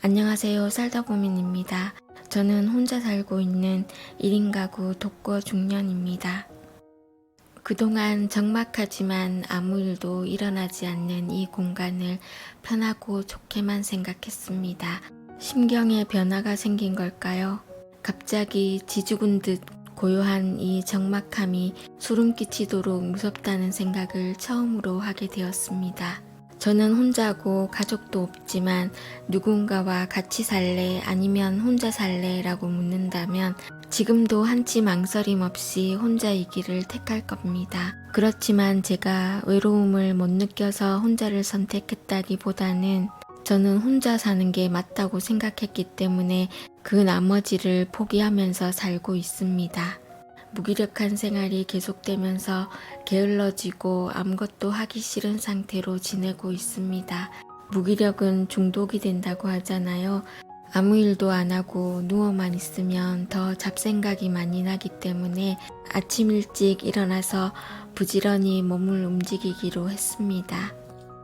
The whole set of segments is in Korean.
안녕하세요. 살다보민입니다. 저는 혼자 살고 있는 1인 가구 독거 중년입니다. 그동안 적막하지만 아무 일도 일어나지 않는 이 공간을 편하고 좋게만 생각했습니다. 심경에 변화가 생긴 걸까요? 갑자기 지죽은 듯 고요한 이 적막함이 소름 끼치도록 무섭다는 생각을 처음으로 하게 되었습니다. 저는 혼자고 가족도 없지만 누군가와 같이 살래 아니면 혼자 살래 라고 묻는다면 지금도 한치 망설임 없이 혼자이기를 택할 겁니다. 그렇지만 제가 외로움을 못 느껴서 혼자를 선택했다기보다는 저는 혼자 사는 게 맞다고 생각했기 때문에 그 나머지를 포기하면서 살고 있습니다. 무기력한 생활이 계속되면서 게을러지고 아무것도 하기 싫은 상태로 지내고 있습니다. 무기력은 중독이 된다고 하잖아요. 아무 일도 안 하고 누워만 있으면 더 잡생각이 많이 나기 때문에 아침 일찍 일어나서 부지런히 몸을 움직이기로 했습니다.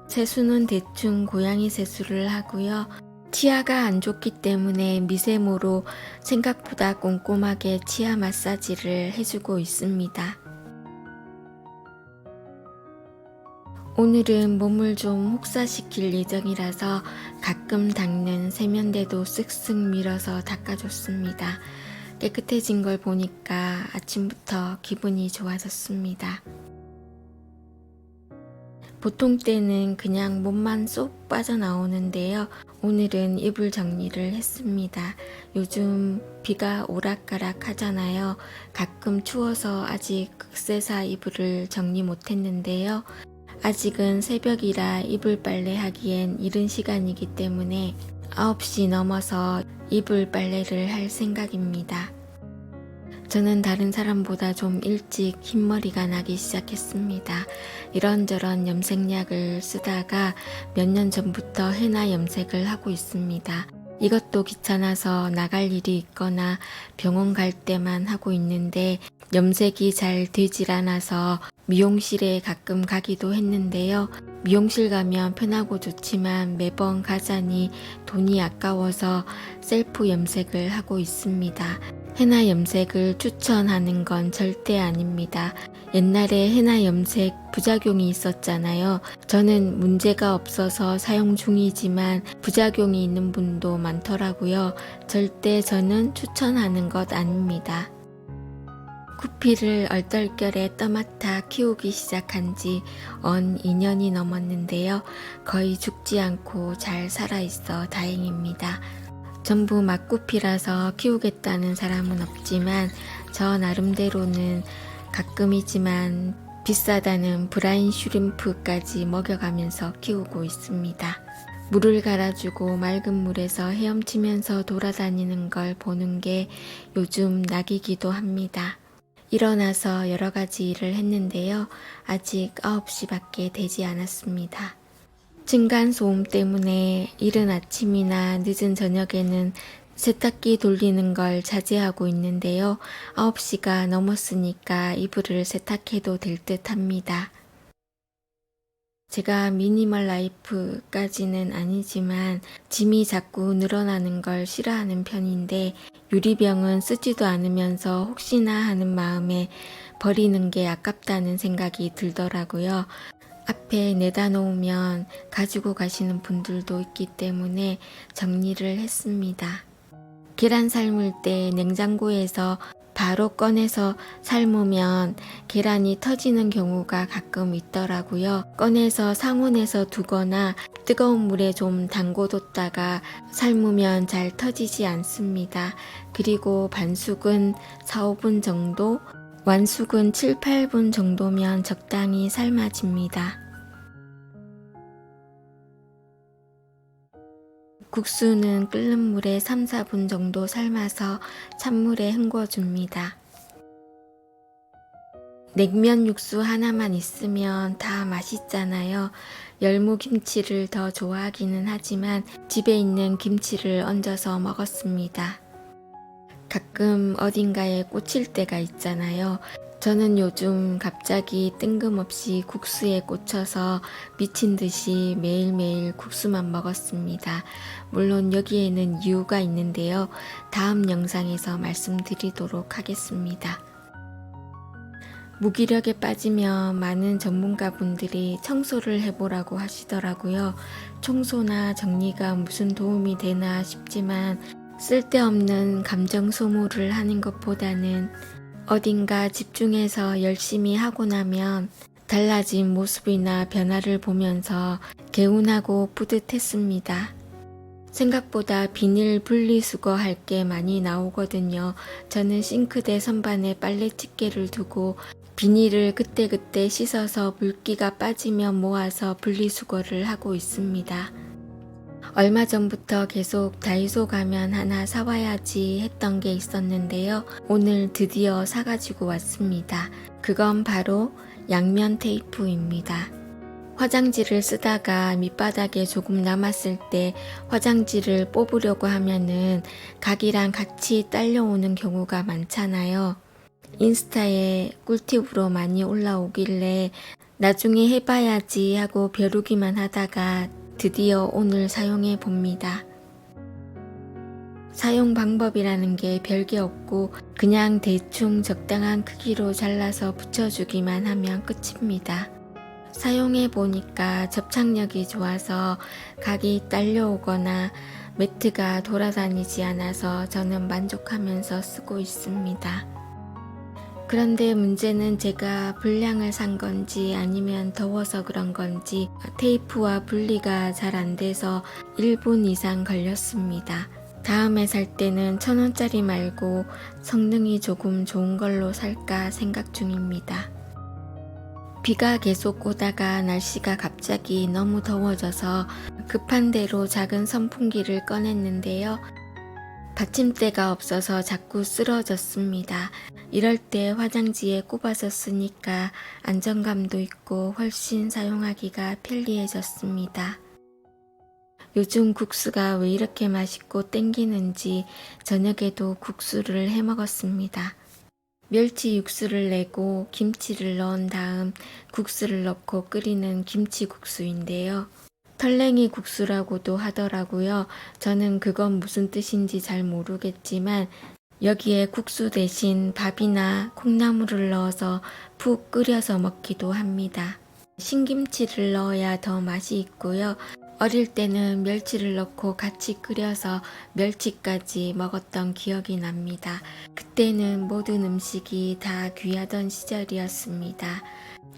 세수는 대충 고양이 세수를 하고요. 치아가 안 좋기 때문에 미세모로 생각보다 꼼꼼하게 치아 마사지를 해주고 있습니다. 오늘은 몸을 좀 혹사시킬 예정이라서 가끔 닦는 세면대도 쓱쓱 밀어서 닦아줬습니다. 깨끗해진 걸 보니까 아침부터 기분이 좋아졌습니다. 보통 때는 그냥 몸만 쏙 빠져나오는데요. 오늘은 이불 정리를 했습니다. 요즘 비가 오락가락 하잖아요. 가끔 추워서 아직 극세사 이불을 정리 못했는데요. 아직은 새벽이라 이불 빨래 하기엔 이른 시간이기 때문에 9시 넘어서 이불 빨래를 할 생각입니다. 저는 다른 사람보다 좀 일찍 흰머리가 나기 시작했습니다. 이런저런 염색약을 쓰다가 몇 년 전부터 헤나 염색을 하고 있습니다. 이것도 귀찮아서 나갈 일이 있거나 병원 갈 때만 하고 있는데 염색이 잘 되질 않아서 미용실에 가끔 가기도 했는데요. 미용실 가면 편하고 좋지만 매번 가자니 돈이 아까워서 셀프 염색을 하고 있습니다. 헤나 염색을 추천하는 건 절대 아닙니다. 옛날에 헤나 염색 부작용이 있었잖아요. 저는 문제가 없어서 사용 중이지만 부작용이 있는 분도 많더라고요. 절대 저는 추천하는 것 아닙니다. 구피를 얼떨결에 떠맡아 키우기 시작한 지 언 2년이 넘었는데요. 거의 죽지 않고 잘 살아있어 다행입니다. 전부 막구피라서 키우겠다는 사람은 없지만 저 나름대로는 가끔이지만 비싸다는 브라인 슈림프까지 먹여가면서 키우고 있습니다. 물을 갈아주고 맑은 물에서 헤엄치면서 돌아다니는 걸 보는 게 요즘 낙이기도 합니다. 일어나서 여러 가지 일을 했는데요. 아직 9시밖에 되지 않았습니다. 층간소음 때문에 이른 아침이나 늦은 저녁에는 세탁기 돌리는 걸 자제하고 있는데요. 9시가 넘었으니까 이불을 세탁해도 될 듯 합니다. 제가 미니멀 라이프까지는 아니지만 짐이 자꾸 늘어나는 걸 싫어하는 편인데 유리병은 쓰지도 않으면서 혹시나 하는 마음에 버리는 게 아깝다는 생각이 들더라고요. 앞에 내다 놓으면 가지고 가시는 분들도 있기 때문에 정리를 했습니다. 계란 삶을 때 냉장고에서 바로 꺼내서 삶으면 계란이 터지는 경우가 가끔 있더라고요. 꺼내서 상온에서 두거나 뜨거운 물에 좀 담궈뒀다가 삶으면 잘 터지지 않습니다. 그리고 반숙은 4, 5분 정도, 완숙은 7, 8분 정도면 적당히 삶아집니다. 국수는 끓는 물에 3, 4분 정도 삶아서 찬물에 헹궈줍니다. 냉면 육수 하나만 있으면 다 맛있잖아요. 열무김치를 더 좋아하기는 하지만 집에 있는 김치를 얹어서 먹었습니다. 가끔 어딘가에 꽂힐 때가 있잖아요. 저는 요즘 갑자기 뜬금없이 국수에 꽂혀서 미친 듯이 매일매일 국수만 먹었습니다. 물론 여기에는 이유가 있는데요. 다음 영상에서 말씀드리도록 하겠습니다. 무기력에 빠지면 많은 전문가분들이 청소를 해보라고 하시더라고요. 청소나 정리가 무슨 도움이 되나 싶지만 쓸데없는 감정 소모를 하는 것보다는 어딘가 집중해서 열심히 하고 나면 달라진 모습이나 변화를 보면서 개운하고 뿌듯했습니다. 생각보다 비닐 분리수거 할 게 많이 나오거든요. 저는 싱크대 선반에 빨래 집게를 두고 비닐을 그때그때 씻어서 물기가 빠지면 모아서 분리수거를 하고 있습니다. 얼마 전부터 계속 다이소 가면 하나 사와야지 했던 게 있었는데요. 오늘 드디어 사가지고 왔습니다. 그건 바로 양면 테이프입니다. 화장지를 쓰다가 밑바닥에 조금 남았을 때 화장지를 뽑으려고 하면은 각이랑 같이 딸려오는 경우가 많잖아요. 인스타에 꿀팁으로 많이 올라오길래 나중에 해봐야지 하고 벼르기만 하다가 드디어 오늘 사용해 봅니다. 사용 방법이라는 게 별게 없고 그냥 대충 적당한 크기로 잘라서 붙여주기만 하면 끝입니다. 사용해 보니까 접착력이 좋아서 각이 딸려오거나 매트가 돌아다니지 않아서 저는 만족하면서 쓰고 있습니다. 그런데 문제는 제가 불량을 산 건지 아니면 더워서 그런 건지 테이프와 분리가 잘 안 돼서 1분 이상 걸렸습니다. 다음에 살 때는 1,000원짜리 말고 성능이 조금 좋은 걸로 살까 생각 중입니다. 비가 계속 오다가 날씨가 갑자기 너무 더워져서 급한 대로 작은 선풍기를 꺼냈는데요. 받침대가 없어서 자꾸 쓰러졌습니다. 이럴 때 화장지에 꼽아서 쓰니까 안정감도 있고 훨씬 사용하기가 편리해졌습니다. 요즘 국수가 왜 이렇게 맛있고 땡기는지 저녁에도 국수를 해 먹었습니다. 멸치 육수를 내고 김치를 넣은 다음 국수를 넣고 끓이는 김치국수인데요. 털랭이 국수라고도 하더라고요. 저는 그건 무슨 뜻인지 잘 모르겠지만 여기에 국수 대신 밥이나 콩나물을 넣어서 푹 끓여서 먹기도 합니다. 신김치를 넣어야 더 맛이 있고요. 어릴 때는 멸치를 넣고 같이 끓여서 멸치까지 먹었던 기억이 납니다. 그때는 모든 음식이 다 귀하던 시절이었습니다.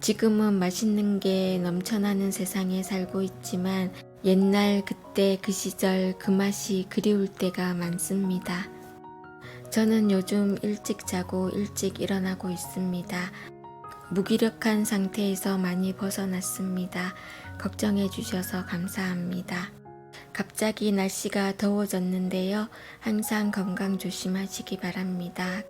지금은 맛있는 게 넘쳐나는 세상에 살고 있지만 옛날 그때 그 시절 그 맛이 그리울 때가 많습니다. 저는 요즘 일찍 자고 일찍 일어나고 있습니다. 무기력한 상태에서 많이 벗어났습니다. 걱정해 주셔서 감사합니다. 갑자기 날씨가 더워졌는데요. 항상 건강 조심하시기 바랍니다.